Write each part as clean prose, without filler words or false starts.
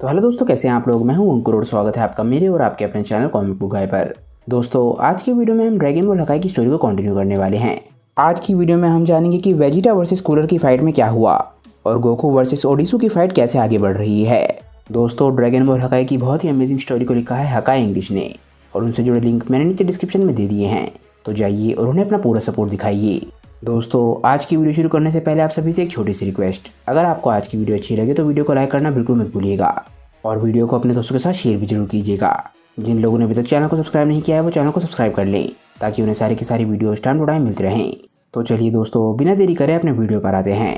तो हेलो दोस्तों, कैसे हैं आप लोग। मैं हूं अंकुर और स्वागत है आपका मेरे और आपके अपने चैनल कॉमिक बुक गाय पर। दोस्तों, आज की वीडियो में हम ड्रैगन बॉल हकाई की स्टोरी को कंटिन्यू करने वाले हैं। आज की वीडियो में हम जानेंगे कि वेजिटा वर्सेस कूलर की फाइट में क्या हुआ और गोकू वर्सेस ओडिसू की फाइट कैसे आगे बढ़ रही है। दोस्तों, ड्रैगन बॉल हकाई की बहुत ही अमेजिंग स्टोरी को लिखा है हकाई इंग्लिश ने और उनसे जुड़े लिंक मैंने नीचे डिस्क्रिप्शन में दे दिए हैं, तो जाइए और उन्हें अपना पूरा सपोर्ट दिखाइए। दोस्तों, आज की वीडियो शुरू करने से पहले आप सभी से एक छोटी सी रिक्वेस्ट, अगर आपको आज की वीडियो अच्छी लगे तो वीडियो को लाइक करना बिल्कुल मत भूलिएगा और वीडियो को अपने दोस्तों के साथ शेयर भी जरूर कीजिएगा। जिन लोगों ने अभी तक चैनल को सब्सक्राइब नहीं किया है वो चैनल को सब्सक्राइब कर लें ताकि उन्हें सारी की सारी वीडियोस टाइम टू टाइम मिलती रहें। तो चलिए दोस्तों, बिना देरी करे अपने वीडियो पर आते हैं।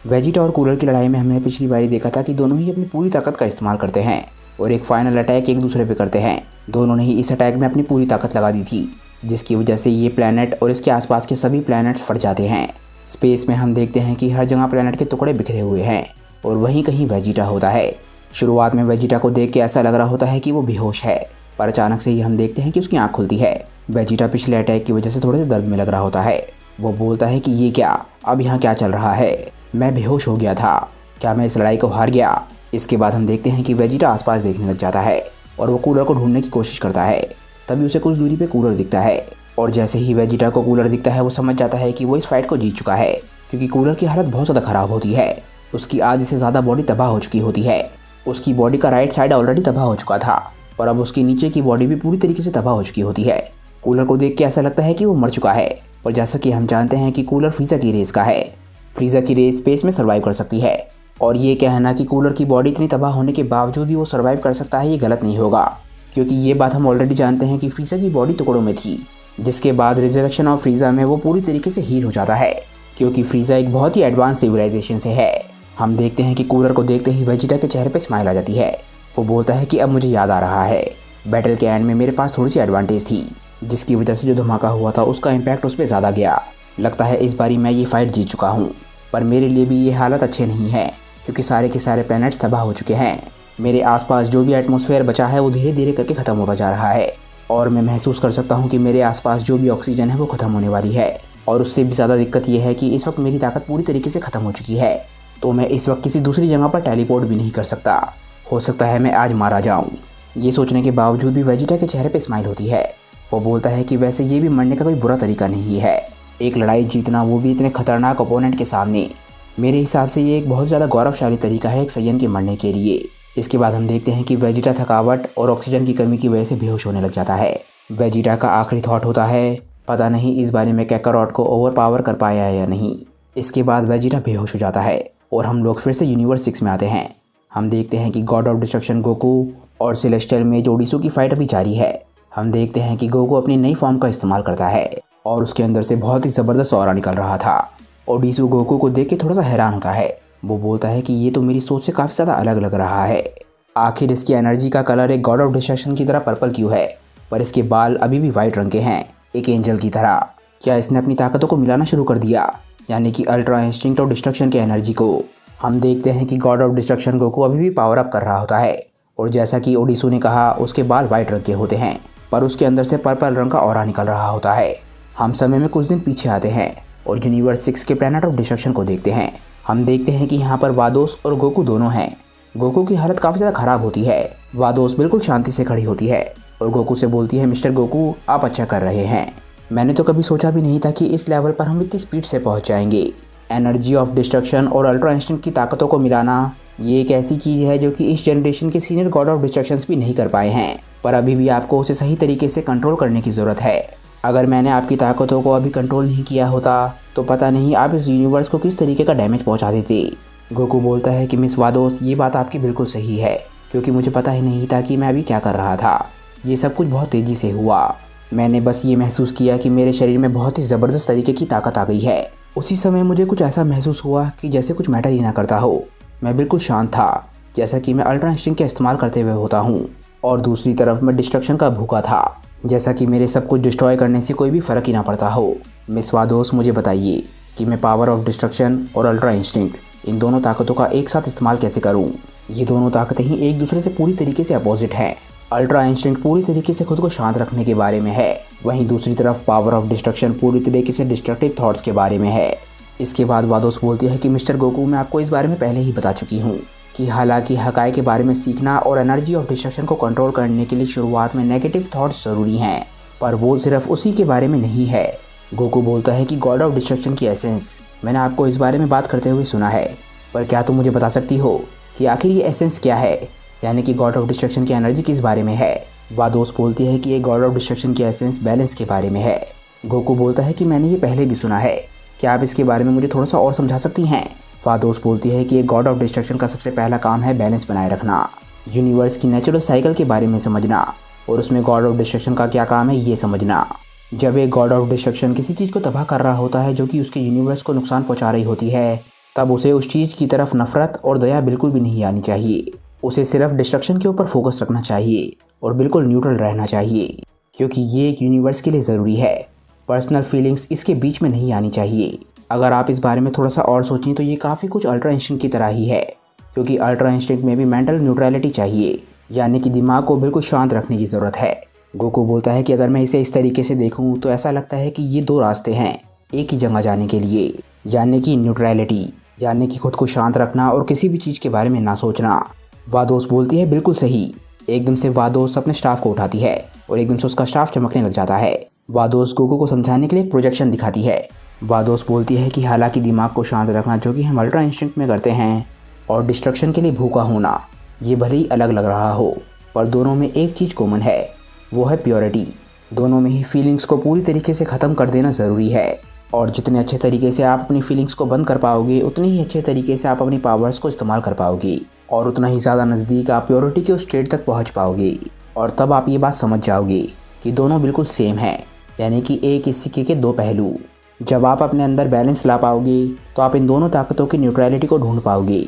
वेजिटा और कूलर की लड़ाई में हमने पिछली बारी देखा था कि दोनों ही अपनी पूरी ताकत का इस्तेमाल करते हैं और एक फाइनल अटैक एक दूसरे पे करते हैं। दोनों ने ही इस अटैक में अपनी पूरी ताकत लगा दी थी, जिसकी वजह से ये प्लैनेट और इसके आसपास के सभी प्लैनेट्स फट जाते हैं। स्पेस में हम देखते हैं कि हर जगह प्लैनेट के टुकड़े बिखरे हुए हैं और वहीं कहीं वेजिटा होता है। शुरुआत में वेजिटा को देख के ऐसा लग रहा होता है कि वो बेहोश है, पर अचानक से ही हम देखते हैं कि उसकी आंख खुलती है। वेजिटा पिछले अटैक की वजह से थोड़े से दर्द में लग रहा होता है। वो बोलता है कि ये क्या, अब यहाँ क्या चल रहा है, मैं बेहोश हो गया था, क्या मैं इस लड़ाई को हार गया। इसके बाद हम देखते हैं कि वेजिटा आसपास देखने लग जाता है और वो कूलर को ढूंढने की कोशिश करता है। तभी उसे कुछ दूरी पे कूलर दिखता है और जैसे ही वेजिटा को कूलर दिखता है वो समझ जाता है कि वो इस फाइट को जीत चुका है, क्योंकि कूलर की हालत बहुत ज़्यादा ख़राब होती है। उसकी आधी से ज़्यादा बॉडी तबाह हो चुकी होती है। उसकी बॉडी का राइट साइड ऑलरेडी तबाह हो चुका था और अब उसकी नीचे की बॉडी भी पूरी तरीके से तबाह हो चुकी होती है। कूलर को देख के ऐसा लगता है कि वो मर चुका है, और जैसा कि हम जानते हैं कि कूलर फ्रीज़ा की रेस का है। फ्रीज़ा की रेस स्पेस में सर्वाइव कर सकती है और ये कहना कि कूलर की बॉडी इतनी तबाह होने के बावजूद भी वो सर्वाइव कर सकता है, ये गलत नहीं होगा, क्योंकि ये बात हम ऑलरेडी जानते हैं कि फ्रीज़ा की बॉडी टुकड़ों में थी, जिसके बाद रिजरेक्शन ऑफ फ्रीज़ा में वो पूरी तरीके से हील हो जाता है, क्योंकि फ्रीज़ा एक बहुत ही एडवांस सिविलाइजेशन से है। हम देखते हैं कि कूलर को देखते ही वेजिटा के चेहरे पे स्माइल आ जाती है। वो बोलता है कि अब मुझे याद आ रहा है, बैटल के एंड में मेरे पास थोड़ी सी एडवांटेज थी, जिसकी वजह से जो धमाका हुआ था उसका इम्पैक्ट उस पर ज़्यादा गया। लगता है इस बारी मैं ये फाइट जीत चुका हूँ, पर मेरे लिए भी ये हालत अच्छे नहीं है, क्योंकि सारे के सारे प्लैनेट्स तबाह हो चुके हैं। मेरे आसपास जो भी एटमॉस्फेयर बचा है वो धीरे धीरे करके ख़त्म होता जा रहा है और मैं महसूस कर सकता हूँ कि मेरे आसपास जो भी ऑक्सीजन है वो ख़त्म होने वाली है। और उससे भी ज़्यादा दिक्कत यह है कि इस वक्त मेरी ताकत पूरी तरीके से ख़त्म हो चुकी है, तो मैं इस वक्त किसी दूसरी जगह पर टेलीपोर्ट भी नहीं कर सकता। हो सकता है मैं आज मारा जाऊँ। ये सोचने के बावजूद भी वेजिटा के चेहरे पे स्माइल होती है। वो बोलता है कि वैसे ये भी मरने का कोई बुरा तरीका नहीं है, एक लड़ाई जीतना, वो भी इतने खतरनाक ओपोनेंट के सामने। मेरे हिसाब से ये एक बहुत ज़्यादा गौरवशाली तरीका है एक सैयन के मरने के लिए। इसके बाद हम देखते हैं कि वेजिटा थकावट और ऑक्सीजन की कमी की वजह से बेहोश होने लग जाता है। वेजिटा का आखिरी थॉट होता है, पता नहीं इस बारे में कैकारोट को ओवर पावर कर पाया है या नहीं। इसके बाद वेजिटा बेहोश हो जाता है और हम लोग फिर से यूनिवर्स 6 में आते हैं। हम देखते हैं कि गॉड ऑफ डिस्ट्रक्शन गोकू और सेलेस्टियल में ओडिसू की फाइट अभी जारी है। हम देखते हैं कि गोकू अपनी नई फॉर्म का इस्तेमाल करता है और उसके अंदर से बहुत ही ज़बरदस्त ऑरा निकल रहा था। ओडिसू गोकू को देख के थोड़ा सा हैरान होता है। वो बोलता है कि ये तो मेरी सोच से काफ़ी ज़्यादा अलग लग रहा है। आखिर इसकी एनर्जी का कलर एक गॉड ऑफ डिस्ट्रक्शन की तरह पर्पल क्यों है, पर इसके बाल अभी भी वाइट रंग के हैं, एक एंजल की तरह। क्या इसने अपनी ताकतों को मिलाना शुरू कर दिया, यानी कि अल्ट्रा इंस्टिंक्ट ऑफ डिस्ट्रक्शन के एनर्जी को। हम देखते हैं कि गॉड ऑफ डिस्ट्रक्शन गोकू अभी भी पावर अप कर रहा होता है और जैसा कि ओडिसू ने कहा उसके बाल वाइट रंग के होते हैं, पर उसके अंदर से पर्पल रंग का ऑरा निकल रहा होता है। हम समय में कुछ दिन पीछे आते हैं और यूनिवर्स 6 के प्लैनेट ऑफ डिस्ट्रक्शन को देखते हैं। हम देखते हैं कि यहाँ पर वादोस और गोकू दोनों हैं। गोकू की हालत काफ़ी ज़्यादा ख़राब होती है। वादोस बिल्कुल शांति से खड़ी होती है और गोकू से बोलती है, मिस्टर गोकू आप अच्छा कर रहे हैं, मैंने तो कभी सोचा भी नहीं था कि इस लेवल पर हम इतनी स्पीड से पहुँच जाएंगे। एनर्जी ऑफ डिस्ट्रक्शन और अल्ट्रा इंस्टिंक्ट की ताकतों को मिलाना ये एक ऐसी चीज़ है जो कि इस जनरेशन के सीनियर गॉड ऑफ डिस्ट्रक्शंस भी नहीं कर पाए हैं, पर अभी भी आपको उसे सही तरीके से कंट्रोल करने की ज़रूरत है। अगर मैंने आपकी ताकतों को अभी कंट्रोल नहीं किया होता तो पता नहीं आप इस यूनिवर्स को किस तरीके का डैमेज पहुंचा देते। गोकू बोलता है कि मिस वादोस ये बात आपकी बिल्कुल सही है, क्योंकि मुझे पता ही नहीं था कि मैं अभी क्या कर रहा था। ये सब कुछ बहुत तेज़ी से हुआ। मैंने बस ये महसूस किया कि मेरे शरीर में बहुत ही ज़बरदस्त तरीके की ताकत आ गई है। उसी समय मुझे कुछ ऐसा महसूस हुआ कि जैसे कुछ मैटर ही ना करता हो। मैं बिल्कुल शांत था, जैसा कि मैं अल्ट्रा इंस्टिंक्ट का इस्तेमाल करते हुए होता हूँ, और दूसरी तरफ मैं डिस्ट्रक्शन का भूखा था, जैसा कि मेरे सब कुछ डिस्ट्रॉय करने से कोई भी फ़र्क ही ना पड़ता हो। मिस वादोस मुझे बताइए कि मैं पावर ऑफ डिस्ट्रक्शन और अल्ट्रा इंस्टिंक्ट इन दोनों ताकतों का एक साथ इस्तेमाल कैसे करूं। ये दोनों ताकतें ही एक दूसरे से पूरी तरीके से अपोजिट हैं। अल्ट्रा इंस्टिंक्ट पूरी तरीके से खुद को शांत रखने के बारे में है, वहीं दूसरी तरफ पावर ऑफ डिस्ट्रक्शन पूरी तरीके से डिस्ट्रक्टिव थॉट्स के बारे में है। इसके बाद वादोस बोलती है कि मिस्टर गोकू मैं आपको इस बारे में पहले ही बता चुकी हूँ, कि हालांकि हकाई के बारे में सीखना और एनर्जी ऑफ डिस्ट्रक्शन को कंट्रोल करने के लिए शुरुआत में नेगेटिव थॉट्स ज़रूरी हैं, पर वो सिर्फ उसी के बारे में नहीं है। गोकू बोलता है कि गॉड ऑफ डिस्ट्रक्शन की एसेंस, मैंने आपको इस बारे में बात करते हुए सुना है, पर क्या तुम मुझे बता सकती हो कि आखिर ये एसेंस क्या है, यानी कि गॉड ऑफ डिस्ट्रक्शन की एनर्जी किस बारे में है। वादोस बोलती है कि ये गॉड ऑफ डिस्ट्रक्शन की एसेंस बैलेंस के बारे में है। गोकू बोलता है कि मैंने ये पहले भी सुना है, क्या आप इसके बारे में मुझे थोड़ा सा और समझा सकती हैं। वादोस बोलती है कि ये गॉड ऑफ डिस्ट्रक्शन का सबसे पहला काम है बैलेंस बनाए रखना, यूनिवर्स की नेचुरल साइकिल के बारे में समझना और उसमें गॉड ऑफ डिस्ट्रक्शन का क्या काम है ये समझना। जब एक गॉड ऑफ डिस्ट्रक्शन किसी चीज़ को तबाह कर रहा होता है जो कि उसके यूनिवर्स को नुकसान पहुंचा रही होती है, तब उसे उस चीज़ की तरफ नफरत और दया बिल्कुल भी नहीं आनी चाहिए। उसे सिर्फ डिस्ट्रक्शन के ऊपर फोकस रखना चाहिए और बिल्कुल न्यूट्रल रहना चाहिए, क्योंकि ये एक यूनिवर्स के लिए ज़रूरी है। पर्सनल फीलिंग्स इसके बीच में नहीं आनी चाहिए। अगर आप इस बारे में थोड़ा सा और सोचें तो ये काफ़ी कुछ अल्ट्रा इंस्टिंक्ट की तरह ही है, क्योंकि अल्ट्रा इंस्टिंक्ट में भी मेंटल न्यूट्रलिटी चाहिए, यानी कि दिमाग को बिल्कुल शांत रखने की ज़रूरत है। गोकू बोलता है कि अगर मैं इसे इस तरीके से देखूं तो ऐसा लगता है कि ये दो रास्ते हैं एक ही जगह जाने के लिए, यानी कि न्यूट्रलिटी, यानी कि खुद को शांत रखना और किसी भी चीज़ के बारे में ना सोचना। वादोस बोलती है बिल्कुल सही। एकदम से वादोस अपने स्टाफ को उठाती है और एकदम से उसका स्टाफ चमकने लग जाता है। वादोस गोकू को समझाने के लिए एक प्रोजेक्शन दिखाती है। वादोस बोलती है कि हालांकि दिमाग को शांत रखना जो कि हम अल्ट्रा इंस्टिंक्ट में करते हैं और डिस्ट्रक्शन के लिए भूखा होना, ये भले ही अलग लग रहा हो, पर दोनों में एक चीज़ कॉमन है, वो है प्योरिटी। दोनों में ही फीलिंग्स को पूरी तरीके से ख़त्म कर देना ज़रूरी है, और जितने अच्छे तरीके से आप अपनी फीलिंग्स को बंद कर पाओगे उतनी ही अच्छे तरीके से आप अपनी पावर्स को इस्तेमाल कर पाओगे और उतना ही ज़्यादा नज़दीक आप प्योरिटी के उस स्टेट तक पहुंच पाओगे। और तब आप ये बात समझ जाओगे कि दोनों बिल्कुल सेम है, यानी कि एक इस सिक्के के दो पहलू। जब आप अपने अंदर बैलेंस ला पाओगे तो आप इन दोनों ताकतों की न्यूट्रलिटी को ढूंढ पाओगे,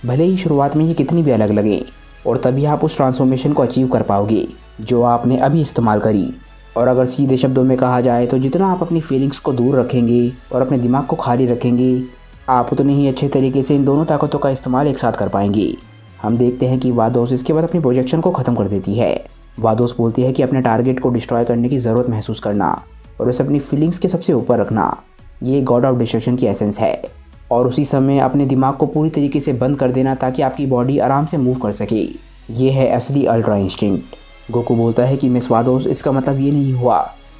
भले ही शुरुआत में ये कितनी भी अलग लगे, और तभी आप उस ट्रांसफॉर्मेशन को अचीव कर पाओगे जो आपने अभी इस्तेमाल करी। और अगर सीधे शब्दों में कहा जाए तो जितना आप अपनी फीलिंग्स को दूर रखेंगे और अपने दिमाग को खाली रखेंगे, आप उतने ही अच्छे तरीके से इन दोनों ताकतों का इस्तेमाल एक साथ कर पाएंगे। हम देखते हैं कि वादोस इसके बाद अपनी प्रोजेक्शन को ख़त्म कर देती है। वादोस बोलती है कि अपने टारगेट को डिस्ट्रॉय करने की ज़रूरत महसूस करना और उसे अपनी फीलिंग्स के सबसे ऊपर रखना, ये गॉड ऑफ डिस्ट्रक्शन की एसेंस है। और उसी समय अपने दिमाग को पूरी तरीके से बंद कर देना ताकि आपकी बॉडी आराम से मूव कर सके, ये है असली अल्ट्रा इंस्टिंक्ट। गोकू बोलता है कि मिस वादोस, इसका मतलब ये नहीं हुआ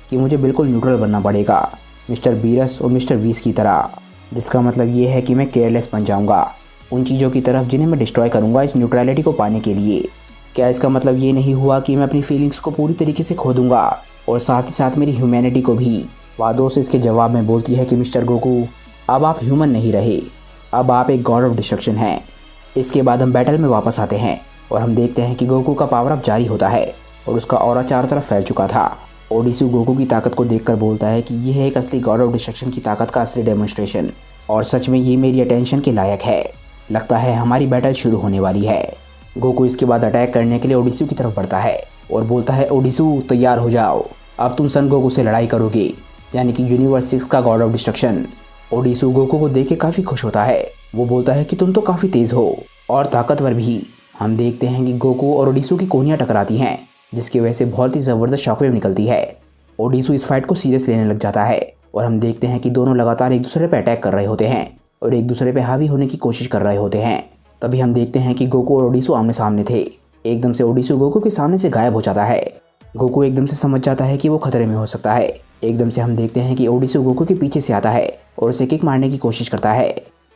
कि मुझे बिल्कुल न्यूट्रल बनना पड़ेगा मिस्टर बीरस और मिस्टर वीस की तरह, जिसका मतलब ये है कि मैं केयरलेस बन जाऊंगा उन चीज़ों की तरफ जिन्हें मैं डिस्ट्रॉय करूंगा इस न्यूट्रलिटी को पाने के लिए। क्या इसका मतलब ये नहीं हुआ कि मैं अपनी फीलिंग्स को पूरी तरीके से खो दूंगा और साथ ही साथ मेरी ह्यूमैनिटी को भी। वादोस इसके जवाब में बोलती है कि मिस्टर गोकू, अब आप ह्यूमन नहीं रहे, अब आप एक गॉड ऑफ डिस्ट्रक्शन हैं। इसके बाद हम बैटल में वापस आते हैं और हम देखते हैं कि गोकू का पावर अप जारी होता है और उसका ऑरा चारों तरफ फैल चुका था। ओडिसू गोकू की ताकत को देखकर बोलता है कि यह है एक असली गॉड ऑफ डिस्ट्रक्शन की ताकत का असली डेमोन्स्ट्रेशन, और सच में ये मेरी अटेंशन के लायक है। लगता है हमारी बैटल शुरू होने वाली है। गोकू इसके बाद अटैक करने के लिए ओडिसू की तरफ बढ़ता है और बोलता है, ओडिसू तैयार हो जाओ, अब तुम सन गोकू से लड़ाई करोगे, यानी कि यूनिवर्स 6 का गॉड ऑफ डिस्ट्रक्शन। ओडिसू गोकू को देख के काफ़ी खुश होता है। वो बोलता है कि तुम तो काफ़ी तेज़ हो और ताकतवर भी। हम देखते हैं कि गोकू और ओडिसू की कोहनियाँ टकराती हैं, जिसकी वजह से बहुत ही ज़बरदस्त शॉकवेव निकलती है। ओडिसू इस फाइट को सीरियस लेने लग जाता है और हम देखते हैं कि दोनों लगातार एक दूसरे पर अटैक कर रहे होते हैं और एक दूसरे पे हावी होने की कोशिश कर रहे होते हैं। तभी हम देखते हैं कि गोकू और ओडिसू आमने सामने थे। एकदम से ओडिसू गोकू के सामने से गायब हो जाता है। गोकू एकदम से समझ जाता है कि वो खतरे में हो सकता है। एकदम से हम देखते हैं कि ओडिसू गोकू के पीछे से आता है और उसे किक मारने की कोशिश करता है,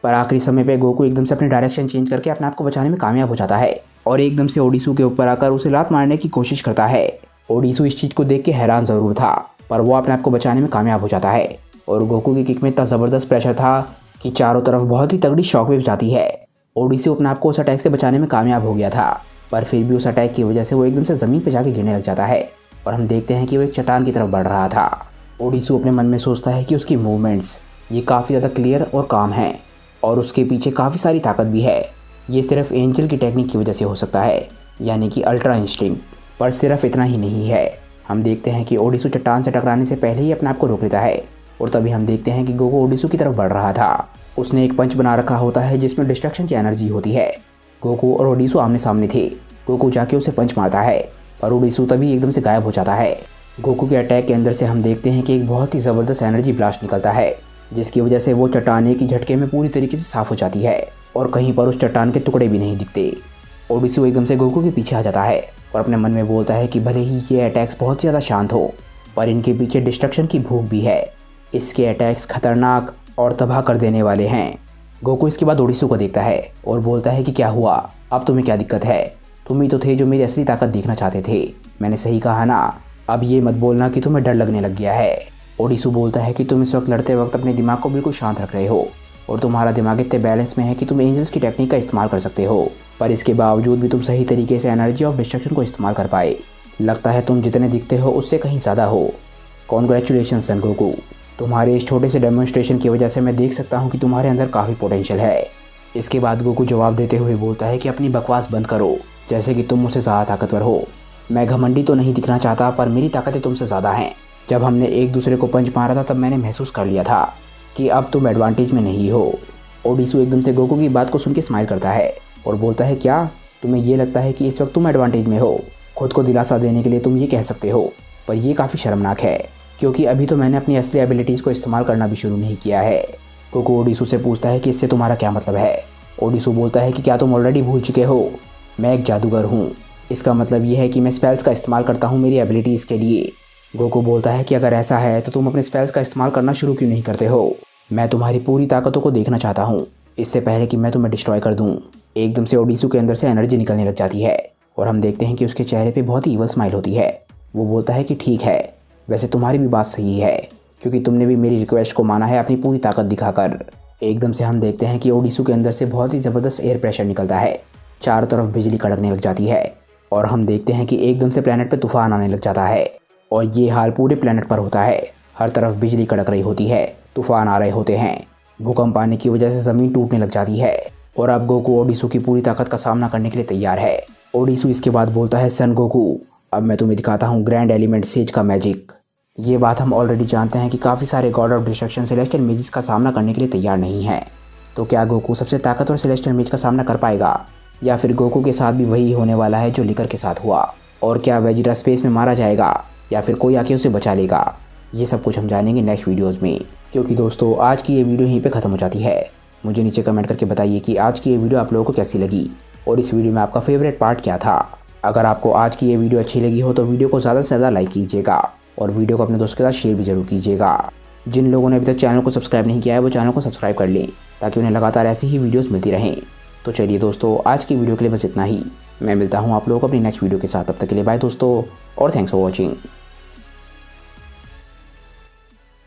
पर आखिरी समय पे गोकू एकदम से अपनी डायरेक्शन चेंज करके अपने आप को बचाने में कामयाब हो जाता है और एकदम से ओडिसू के ऊपर आकर उसे लात मारने की कोशिश करता है। ओडिसू इस चीज़ को देख के हैरान ज़रूर था, पर वो अपने आप को बचाने में कामयाब हो जाता है और गोकू की किक में इतना ज़बरदस्त प्रेशर था कि चारों तरफ बहुत ही तगड़ी शॉकवेव जाती है। ओडिसू अपने आप को उस अटैक से बचाने में कामयाब हो गया था, पर फिर भी उस अटैक की वजह से वो एकदम से ज़मीन पर जाके गिरने लग जाता है और हम देखते हैं कि वो एक चट्टान की तरफ बढ़ रहा था। ओडिसू अपने मन में सोचता है कि उसकी मूवमेंट्स ये काफ़ी ज़्यादा क्लियर और काम हैं और उसके पीछे काफ़ी सारी ताकत भी है। ये सिर्फ एंजल की टेक्निक की वजह से हो सकता है, यानी कि अल्ट्रा इंस्टिंक्ट। पर सिर्फ इतना ही नहीं है। हम देखते हैं कि ओडिसू चट्टान से टकराने से पहले ही अपने आप को रोक लेता है और तभी हम देखते हैं कि गोकू ओडिसू की तरफ बढ़ रहा था। उसने एक पंच बना रखा होता है जिसमें डिस्ट्रक्शन की एनर्जी होती है। गोकू और ओडिसू आमने सामने थे। गोकू जाके उसे पंच मारता है और ओडिसू तभी एकदम से गायब हो जाता है। गोकू के अटैक के अंदर से हम देखते हैं कि एक बहुत ही ज़बरदस्त एनर्जी ब्लास्ट निकलता है, जिसकी वजह से वो चट्टान एक ही झटके में पूरी तरीके से साफ़ हो जाती है और कहीं पर उस चट्टान के टुकड़े भी नहीं दिखते। ओडिसी एकदम से गोकू के पीछे आ जाता है और अपने मन में बोलता है कि भले ही ये अटैक्स बहुत ज़्यादा शांत हो, पर इनके पीछे डिस्ट्रक्शन की भूख भी है। इसके अटैक्स खतरनाक और तबाह कर देने वाले हैं। गोकू इसके बाद ओडिसी को देखता है और बोलता है कि क्या हुआ, अब तुम्हें क्या दिक्कत है? तुम ही तो थे जो मेरी असली ताकत देखना चाहते थे। मैंने सही कहा ना? अब ये मत बोलना कि तुम्हें डर लगने लग गया है। ओडिसी बोलता है कि तुम इस वक्त लड़ते वक्त अपने दिमाग को बिल्कुल शांत रख रहे हो और तुम्हारा दिमाग इतने बैलेंस में है कि तुम एंजल्स की टेक्निक का इस्तेमाल कर सकते हो, पर इसके बावजूद भी तुम सही तरीके से एनर्जी ऑफ डिस्ट्रक्शन को इस्तेमाल कर पाए। लगता है तुम जितने दिखते हो उससे कहीं ज़्यादा हो। कॉन्ग्रेचुलेशन सन गोकू, तुम्हारे इस छोटे से डेमोन्स्ट्रेशन की वजह से मैं देख सकता हूँ कि तुम्हारे अंदर काफ़ी पोटेंशियल है। इसके बाद गोकू जवाब देते हुए बोलता है कि अपनी बकवास बंद करो, जैसे कि तुम मुझसे ज़्यादा ताकतवर हो। मैं घमंडी तो नहीं दिखना चाहता, पर मेरी ताकतें तुमसे ज़्यादा हैं। जब हमने एक दूसरे को पंच मारा था तब मैंने महसूस कर लिया था कि अब तुम एडवांटेज में नहीं हो। ओडिसी एकदम से गोकू की बात को सुन के स्माइल करता है और बोलता है क्या तुम्हें ये लगता है कि इस वक्त तुम एडवांटेज में हो? खुद को दिलासा देने के लिए तुम ये कह सकते हो, पर यह काफ़ी शर्मनाक है क्योंकि अभी तो मैंने अपनी असली एबिलिटीज़ को इस्तेमाल करना भी शुरू नहीं किया है। गोकू ओडिसी से पूछता है कि इससे तुम्हारा क्या मतलब है? ओडिसी बोलता है कि क्या तुम ऑलरेडी भूल चुके हो? मैं एक जादूगर हूँ। इसका मतलब यह है कि मैं स्पेल्स का इस्तेमाल करता हूँ मेरी एबिलिटीज़ के लिए। गोकू बोलता है कि अगर ऐसा है तो तुम अपने स्पेल्स का इस्तेमाल करना शुरू क्यों नहीं करते हो? मैं तुम्हारी पूरी ताकतों को देखना चाहता हूँ इससे पहले कि मैं तुम्हें डिस्ट्रॉय कर दूँ। एकदम से ओडिसी के अंदर से एनर्जी निकलने लग जाती है और हम देखते हैं कि उसके चेहरे पे बहुत ही ईवल स्माइल होती है। वो बोलता है कि ठीक है, वैसे तुम्हारी भी बात सही है क्योंकि तुमने भी मेरी रिक्वेस्ट को माना है अपनी पूरी ताकत दिखाकर। एकदम से हम देखते हैं कि ओडिसी के अंदर से बहुत ही ज़बरदस्त एयर प्रेशर निकलता है, चारों तरफ बिजली कड़कने लग जाती है और हम देखते हैं कि एकदम से प्लेनेट पे तूफान आने लग जाता है और ये हाल पूरे प्लेनेट पर होता है। हर तरफ बिजली कड़क रही होती है, तूफान आ रहे होते हैं, भूकंप आने की वजह से ज़मीन टूटने लग जाती है और अब गोकू ओडिसी की पूरी ताकत का सामना करने के लिए तैयार है। ओडिसी इसके बाद बोलता है सन गोकू, अब मैं तुम्हें दिखाता हूँ ग्रैंड एलिमेंट सेज का मैजिक। ये बात हम ऑलरेडी जानते हैं कि काफ़ी सारे God of destruction celestial images का सामना करने के लिए तैयार नहीं है, तो क्या गोकू सबसे ताकतवर सेलेस्टियल मेज का सामना कर पाएगा या फिर गोकू के साथ भी वही होने वाला है जो लिकर के साथ हुआ? और क्या वेजिटा स्पेस में मारा जाएगा या फिर कोई आके उसे बचा लेगा? ये सब कुछ हम जानेंगे नेक्स्ट वीडियोज़ में। क्योंकि दोस्तों आज की ये वीडियो यहीं पे ख़त्म हो जाती है। मुझे नीचे कमेंट करके बताइए कि आज की ये वीडियो आप लोगों को कैसी लगी और इस वीडियो में आपका फेवरेट पार्ट क्या था। अगर आपको आज की ये वीडियो अच्छी लगी हो तो वीडियो को ज़्यादा से ज़्यादा लाइक कीजिएगा और वीडियो को अपने दोस्तों के साथ शेयर भी जरूर कीजिएगा। जिन लोगों ने अभी तक चैनल को सब्सक्राइब नहीं किया है वो चैनल को सब्सक्राइब कर लें ताकि उन्हें लगातार ऐसी ही वीडियोज़ मिलती रहें। तो चलिए दोस्तों आज की वीडियो के लिए बस इतना ही। मैं मिलता हूँ आप लोगों को अपनी नेक्स्ट वीडियो के साथ। तब तक के लिए बाय दोस्तों और थैंक्स फॉर वॉचिंग।